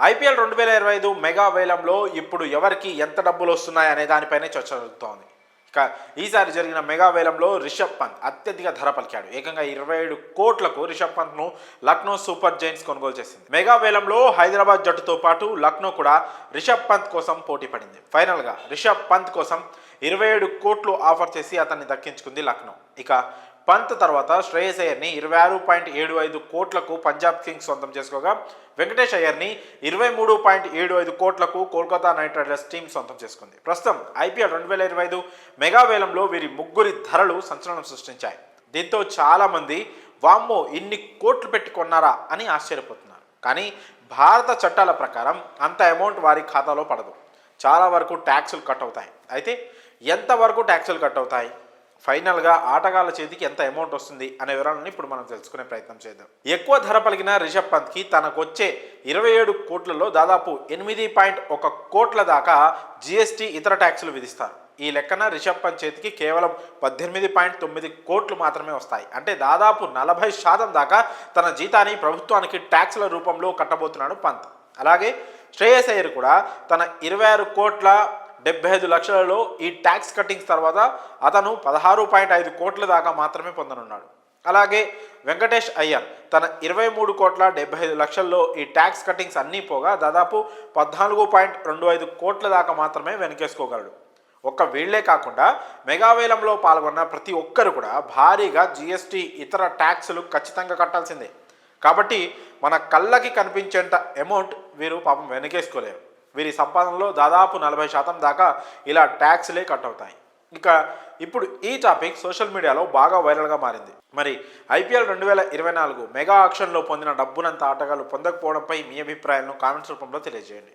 IPL 2025 mega వేలంలో ఇప్పుడు ఎవరికి ఎంత డబ్బులు వస్తున్నాయి అనే దానిపైనే చర్చ జరుగుతోంది. ఇక ఈసారి జరిగిన మెగా వేలంలో రిషబ్ పంత్ అత్యధిక ధర పలికాడు. ఏకంగా 27 కోట్లకు రిషబ్ పంత్ను లక్నో సూపర్ జైంట్స్ కొనుగోలు చేసింది. మెగా వేలంలో హైదరాబాద్ జట్టుతో పాటు లక్నో కూడా రిషబ్ పంత్ కోసం పోటీ పడింది. ఫైనల్గా రిషబ్ పంత్ కోసం 27 కోట్లు ఆఫర్ చేసి అతన్ని దక్కించుకుంది లక్నో. ఇక పంత్ తర్వాత శ్రేయస్ అయ్యర్ని 26.75 కోట్లకు పంజాబ్ కింగ్స్ సొంతం చేసుకోగా వెంకటేష్ అయ్యర్ని 23.75 కోట్లకు కోల్కతా నైట్ రైడర్స్ టీం సొంతం చేసుకుంది. ప్రస్తుతం ఐపీఎల్ 2025 మెగా వేలంలో వీరి ముగ్గురి ధరలు సంచలనం సృష్టించాయి. దీంతో చాలామంది వామ్మో ఇన్ని కోట్లు పెట్టి కొన్నారా అని ఆశ్చర్యపోతున్నారు. కానీ భారత చట్టాల ప్రకారం అంత అమౌంట్ వారి ఖాతాలో పడదు. చాలా వరకు ట్యాక్సులు కట్ అవుతాయి. అయితే ఎంతవరకు ట్యాక్సులు కట్ అవుతాయి, ఫైనల్గా ఆటగాళ్ల చేతికి ఎంత అమౌంట్ వస్తుంది అనే వివరాలను ఇప్పుడు మనం తెలుసుకునే ప్రయత్నం చేద్దాం. ఎక్కువ ధర పలికిన రిషబ్ పంత్కి తనకు వచ్చే 27 కోట్లలో దాదాపు 8.1 కోట్ల దాకా జీఎస్టీ ఇతర ట్యాక్సులు విధిస్తారు. ఈ లెక్కన రిషబ్ పంత్ చేతికి కేవలం 18.9 కోట్లు మాత్రమే వస్తాయి. అంటే దాదాపు 40% దాకా తన జీతాన్ని ప్రభుత్వానికి ట్యాక్సుల రూపంలో కట్టబోతున్నాడు పంత్. అలాగే శ్రేయస్ అయ్యర్ కూడా తన 26 కోట్ల 75 లక్షలలో ఈ ట్యాక్స్ కట్టింగ్స్ తర్వాత అతను 16.5 కోట్ల దాకా మాత్రమే పొందనున్నాడు. అలాగే వెంకటేష్ అయ్యర్ తన 23 కోట్ల 75 లక్షల్లో ఈ ట్యాక్స్ కట్టింగ్స్ అన్నీ పోగా దాదాపు 14.25 కోట్ల దాకా మాత్రమే వెనకేసుకోగలడు. ఒక్క వీళ్లే కాకుండా మెగావేలంలో పాల్గొన్న ప్రతి ఒక్కరు కూడా భారీగా జీఎస్టీ ఇతర ట్యాక్సులు ఖచ్చితంగా కట్టాల్సిందే. కాబట్టి మన కళ్ళకి కనిపించేంత అమౌంట్ వీరు పాపం వెనకేసుకోలేరు. వీరి సంపాదనలో దాదాపు 40% దాకా ఇలా ట్యాక్స్లే కట్ అవుతాయి. ఇక ఇప్పుడు ఈ టాపిక్ సోషల్ మీడియాలో బాగా వైరల్గా మారింది. మరి ఐపీఎల్ 2024 మెగా ఆక్షన్లో పొందిన డబ్బునంత ఆటగాళ్లు పొందకపోవడంపై మీ అభిప్రాయాలను కామెంట్స్ రూపంలో తెలియజేయండి.